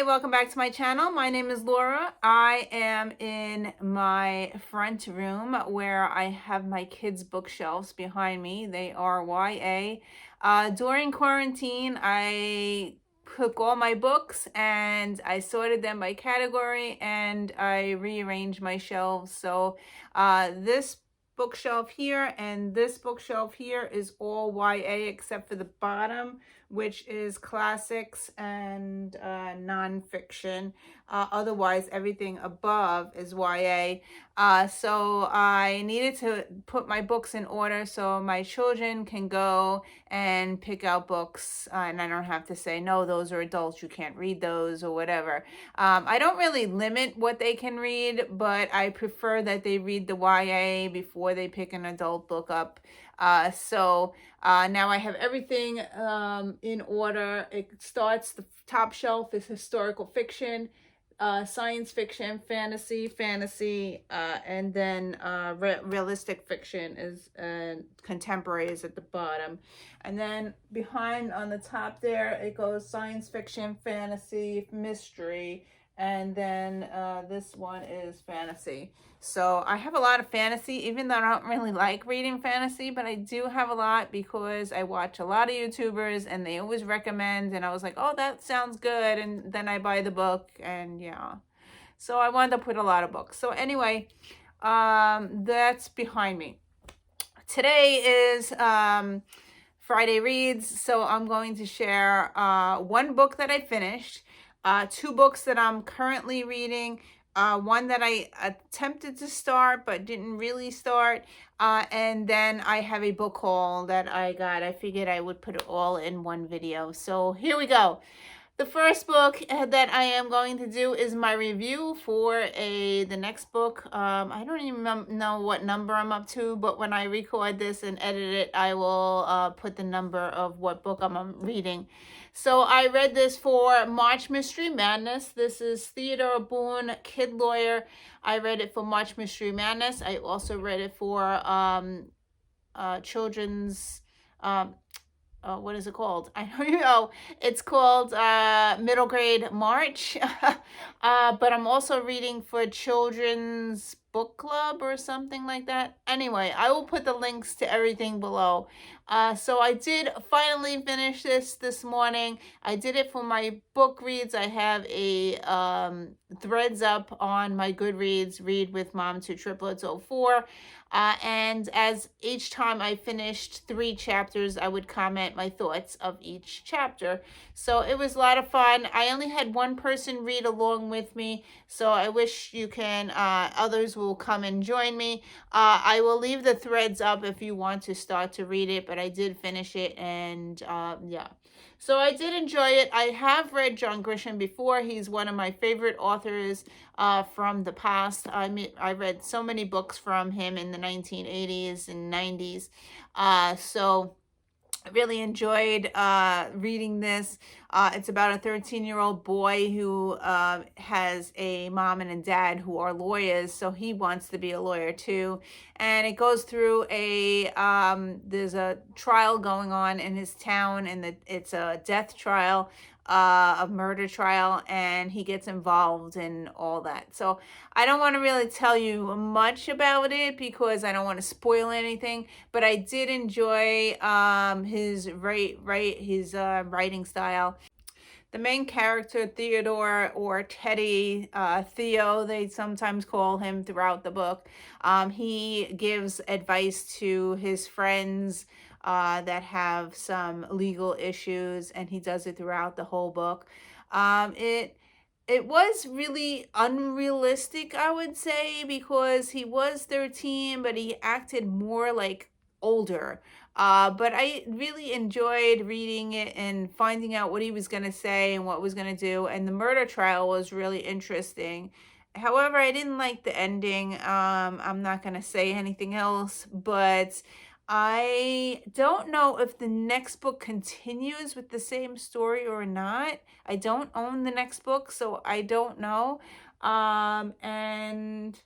Hi, welcome back to my channel. My name is Laura. I am in my front room where I have my kids' bookshelves behind me. They are YA. During quarantine, I took all my books and I sorted them by category and I rearranged my shelves. So this bookshelf here and this bookshelf here is all YA except for the bottom, which is classics and nonfiction. Otherwise, everything above is YA. So I needed to put my books in order so my children can go and pick out books, and I don't have to say, no, those are adults, you can't read those or whatever. I don't really limit what they can read, but I prefer that they read the YA before they pick an adult book up. Now I have everything in order. It starts, the top shelf is historical fiction, science fiction, fantasy, and then realistic fiction is contemporary is at the bottom. And then behind on the top there, it goes science fiction, fantasy, mystery, and then this one is fantasy. So I have a lot of fantasy, even though I don't really like reading fantasy, but I do have a lot because I watch a lot of YouTubers and they always recommend, and I was like, oh, that sounds good. And then I buy the book and yeah. So I wound up with a lot of books. So anyway, that's behind me. Today is Friday Reads, so I'm going to share one book that I finished, two books that I'm currently reading, one that I attempted to start but didn't really start, and then I have a book haul that I got. I figured I would put it all in one video. So here we go. The first book that I am going to do is my review for the next book. I don't even know what number I'm up to, but when I record this and edit it, I will put the number of what book I'm reading. So I read this for March Mystery Madness. This is Theodore Boone, Kid Lawyer. I read it for March Mystery Madness. I also read it for children's... what is it called? I don't know. It's called Middle Grade March. But I'm also reading for Children's Book Club or something like that. Anyway, I will put the links to everything below. So I did finally finish this morning. I did it for my book reads. I have a threads up on my Goodreads, Read with Mom to Triplets 04. And as each time I finished 3 chapters, I would comment my thoughts of each chapter. So it was a lot of fun. I only had one person read along with me, so I wish you can, others will come and join me. I will leave the threads up if you want to start to read it, but I did finish it, and yeah. So I did enjoy it. I have read John Grisham before. He's one of my favorite authors from the past. I read so many books from him in the 1980s and 90s. So I really enjoyed reading this. It's about a 13-year-old boy who has a mom and a dad who are lawyers, so he wants to be a lawyer too. And it goes through there's a trial going on in his town, and it's a death trial, a murder trial, and he gets involved in all that. So I don't want to really tell you much about it because I don't want to spoil anything, but I did enjoy his writing style. The main character, Theodore, or Teddy, Theo, they sometimes call him throughout the book, he gives advice to his friends that have some legal issues, and he does it throughout the whole book. It was really unrealistic, I would say, because he was 13, but he acted more like older. But I really enjoyed reading it and finding out what he was going to say and what was going to do. And the murder trial was really interesting. However, I didn't like the ending. I'm not going to say anything else, but I don't know if the next book continues with the same story or not. I don't own the next book, so I don't know. And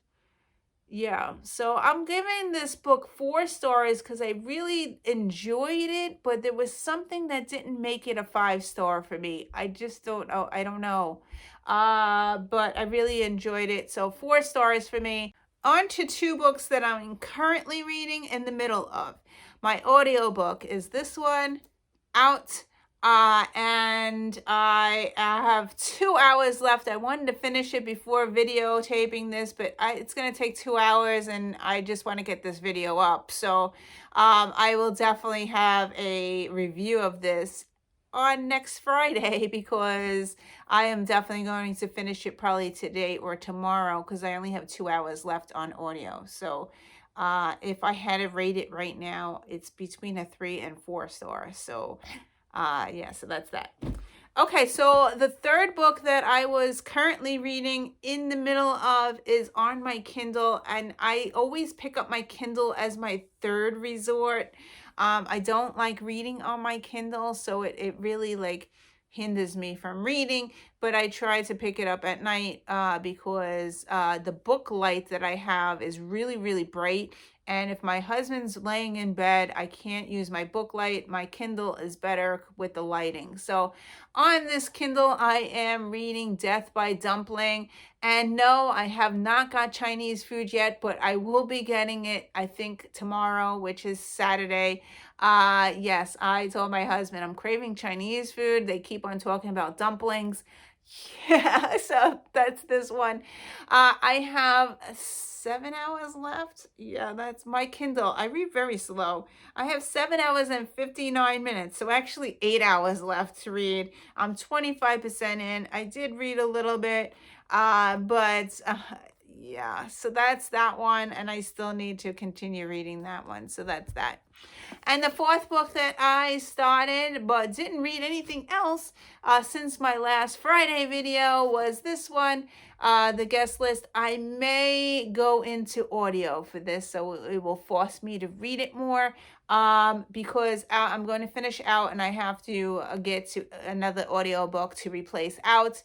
Yeah, so I'm giving this book 4 stars because I really enjoyed it, but there was something that didn't make it a 5 star for me. I just don't know. I don't know. But I really enjoyed it. So 4 stars for me. On to 2 books that I'm currently reading in the middle of. My audiobook is this one, Out. And I have 2 hours left. I wanted to finish it before videotaping this, but it's going to take 2 hours and I just want to get this video up. So I will definitely have a review of this on next Friday because I am definitely going to finish it probably today or tomorrow because I only have 2 hours left on audio. So if I had to rate it right now, it's between a 3 and 4 star. So yeah, so that's that. Okay, so the third book that I was currently reading in the middle of is on my Kindle, and I always pick up my Kindle as my third resort. I don't like reading on my Kindle, so it really like hinders me from reading, but I try to pick it up at night because the book light that I have is really, really bright. And if my husband's laying in bed, I can't use my book light. My Kindle is better with the lighting. So on this Kindle, I am reading Death by Dumpling. And no, I have not got Chinese food yet, but I will be getting it, I think, tomorrow, which is Saturday. Yes, I told my husband I'm craving Chinese food. They keep on talking about dumplings. Yeah, so that's this one. I have 7 hours left. Yeah, that's my Kindle. I read very slow. I have 7 hours and 59 minutes, so actually 8 hours left to read. I'm 25% in. I did read a little bit, but yeah, so that's that one, and I still need to continue reading that one. So that's that. And the fourth book that I started but didn't read anything else since my last Friday video was this one, the guest list. I may go into audio for this, so it will force me to read it more because I'm going to finish Out and I have to get to another audiobook to replace Out.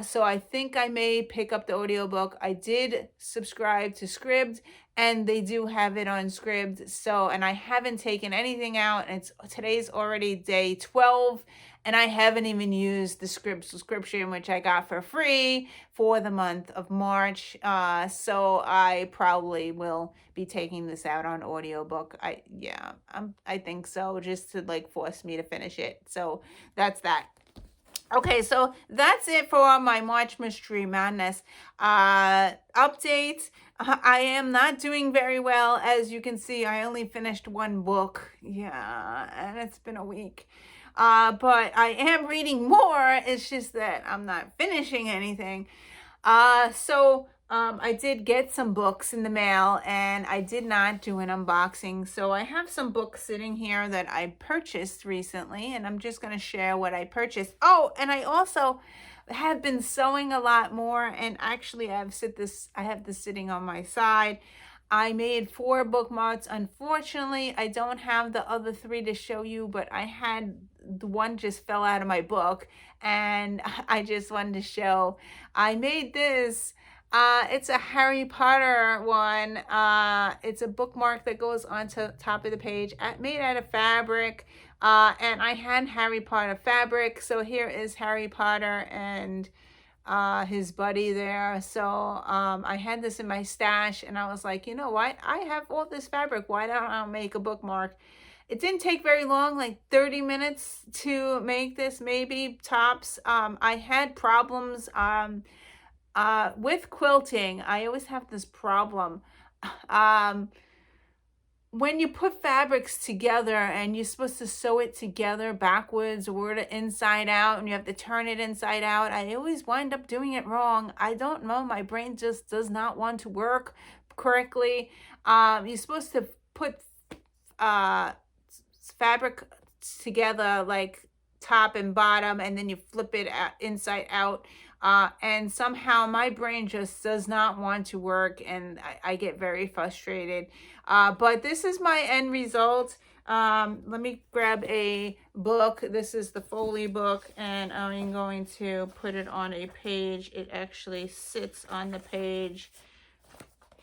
So I think I may pick up the audiobook. I did subscribe to Scribd, and they do have it on Scribd. So, and I haven't taken anything out. And today's already day 12, and I haven't even used the Scribd subscription, which I got for free for the month of March. So I probably will be taking this out on audiobook. I think so, just to like force me to finish it. So that's that. Okay, so that's it for my March Mystery Madness update. I am not doing very well. As you can see, I only finished 1 book. Yeah, and it's been a week. But I am reading more. It's just that I'm not finishing anything. I did get some books in the mail and I did not do an unboxing. So I have some books sitting here that I purchased recently, and I'm just going to share what I purchased. Oh, and I also have been sewing a lot more, and actually I have this sitting on my side. I made 4 bookmarks. Unfortunately, I don't have the other 3 to show you, but I had the one just fell out of my book and I just wanted to show. I made this. It's a Harry Potter one. It's a bookmark that goes onto top of the page, made out of fabric. And I had Harry Potter fabric. So here is Harry Potter and his buddy there. So I had this in my stash and I was like, you know what? I have all this fabric. Why don't I make a bookmark? It didn't take very long, like 30 minutes to make this, maybe tops. I had problems with quilting. I always have this problem. When you put fabrics together and you're supposed to sew it together backwards or the inside out and you have to turn it inside out, I always wind up doing it wrong. I don't know. My brain just does not want to work correctly. You're supposed to put fabric together like top and bottom, and then you flip it inside out. And somehow my brain just does not want to work, and I get very frustrated. But this is my end result. Let me grab a book. This is the Foley book, and I'm going to put it on a page. It actually sits on the page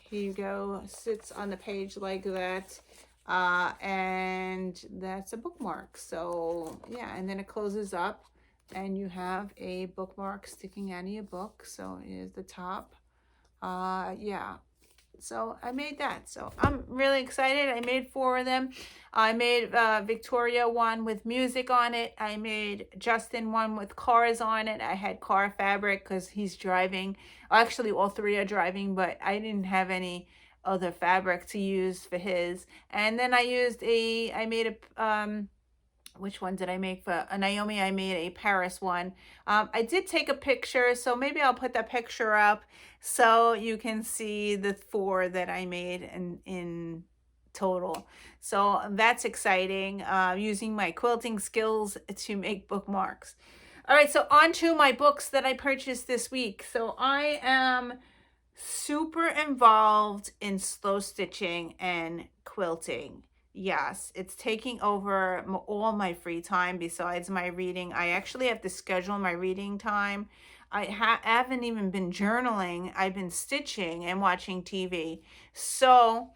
here you go, sits on the page like that. And that's a bookmark. So yeah, and then it closes up and you have a bookmark sticking out of your book. So here's the top. Yeah, so I made that. So I'm really excited. I made 4 of them. I made Victoria one with music on it. I made Justin one with cars on it. I had car fabric because he's driving. Actually, all 3 are driving, but I didn't have any other fabric to use for his. And then I made a which one did I make for Naomi? I made a Paris one. I did take a picture, so maybe I'll put that picture up so you can see the 4 that I made in total. So that's exciting, using my quilting skills to make bookmarks. All right, so on to my books that I purchased this week. So I am super involved in slow stitching and quilting. Yes, it's taking over all my free time besides my reading. I actually have to schedule my reading time. I haven't even been journaling. I've been stitching and watching TV. So,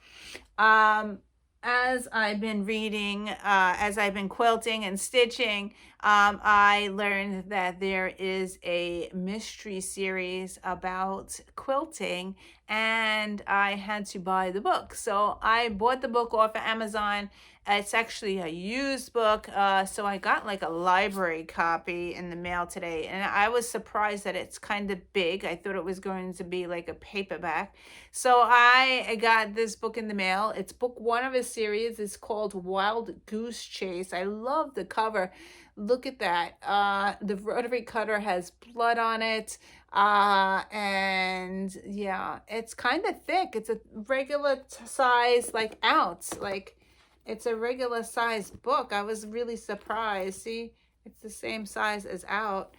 um, as I've been reading, as I've been quilting and stitching, I learned that there is a mystery series about quilting, and I had to buy the book. So I bought the book off of Amazon. It's actually a used book, so I got like a library copy in the mail today, and I was surprised that it's kind of big. I thought it was going to be like a paperback. So I got this book in the mail. It's book 1 of a series. It's called Wild Goose Chase. I love the cover. Look at that. The rotary cutter has blood on it. And yeah, it's kind of thick. It's a regular size, like ounce. Like it's a regular size book. I was really surprised. See, it's the same size as out.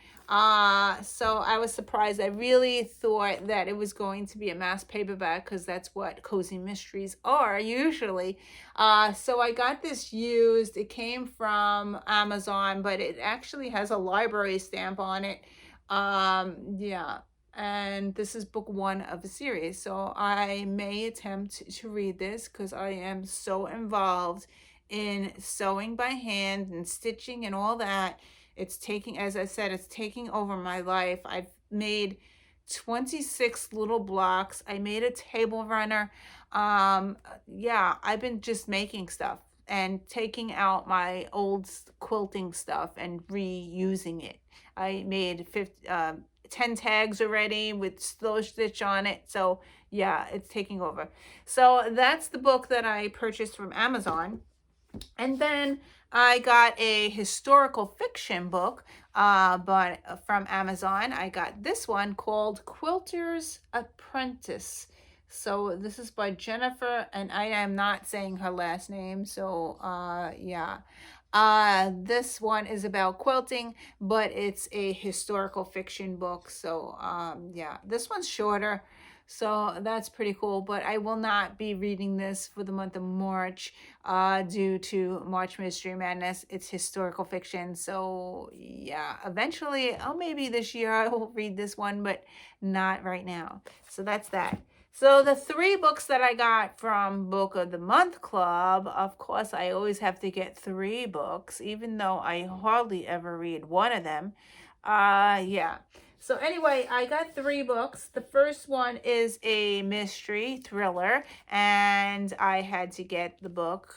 So I was surprised. I really thought that it was going to be a mass paperback because that's what cozy mysteries are usually. So I got this used. It came from Amazon, but it actually has a library stamp on it. Yeah. And this is book 1 of a series. So I may attempt to read this because I am so involved in sewing by hand and stitching and all that. It's taking, as I said, it's taking over my life. I've made 26 little blocks. I made a table runner. Yeah, I've been just making stuff and taking out my old quilting stuff and reusing it. I made 10 tags already with slow stitch on it. So yeah, it's taking over. So that's the book that I purchased from Amazon. And then I got a historical fiction book, but from Amazon. I got this one called Quilter's Apprentice. So this is by Jennifer, and I am not saying her last name. So yeah. This one is about quilting, but it's a historical fiction book. So yeah, this one's shorter. So that's pretty cool, but I will not be reading this for the month of March due to March Mystery Madness. It's historical fiction. So yeah, eventually, maybe this year I will read this one, but not right now. So that's that. So the 3 books that I got from Book of the Month Club, of course, I always have to get 3 books, even though I hardly ever read one of them. Yeah. So anyway, I got 3 books. The first one is a mystery thriller, and I had to get the book.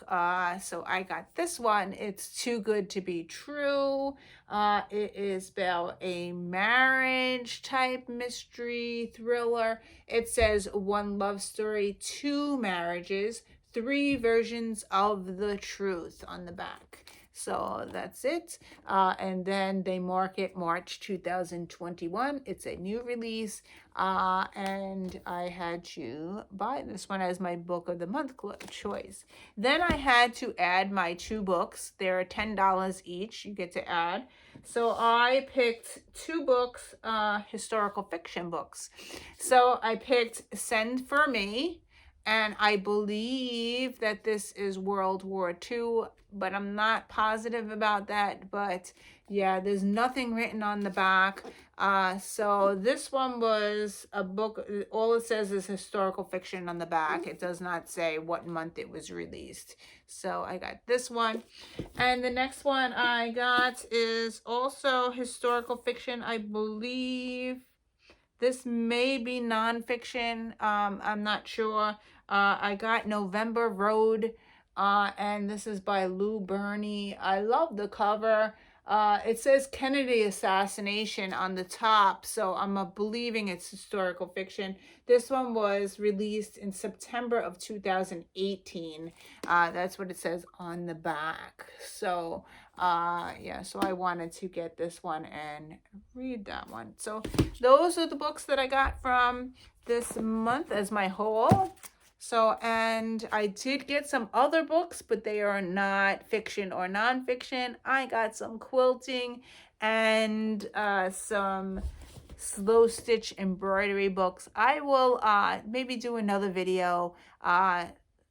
So I got this one. It's Too Good to Be True. It is about a marriage type mystery thriller. It says 1 love story, 2 marriages, 3 versions of the truth on the back. So that's it. And then they mark it March 2021. It's a new release. And I had to buy this one as my book of the month choice. Then I had to add my 2 books. They're $10 each. You get to add. So I picked 2 books, historical fiction books. So I picked Send for Me, And I believe that this is World War II, but I'm not positive about that. But yeah, there's nothing written on the back. So this one was a book. All it says is historical fiction on the back. It does not say what month it was released. So I got this one. And the next one I got is also historical fiction, I believe. This may be nonfiction. I'm not sure. I got November Road, and this is by Lou Burney. I love the cover. It says Kennedy assassination on the top, so I'm believing it's historical fiction. This one was released in September of 2018. That's what it says on the back. So yeah, so I wanted to get this one and read that one. So those are the books that I got from this month as my haul. So, and I did get some other books, but they are not fiction or nonfiction. I got some quilting and some slow stitch embroidery books. I will maybe do another video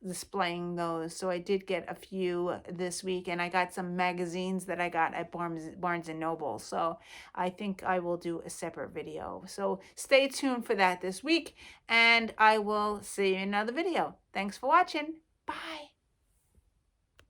displaying those. So I did get a few this week, and I got some magazines that I got at Barnes and Noble. So I think I will do a separate video. So stay tuned for that this week, and I will see you in another video. Thanks for watching. Bye.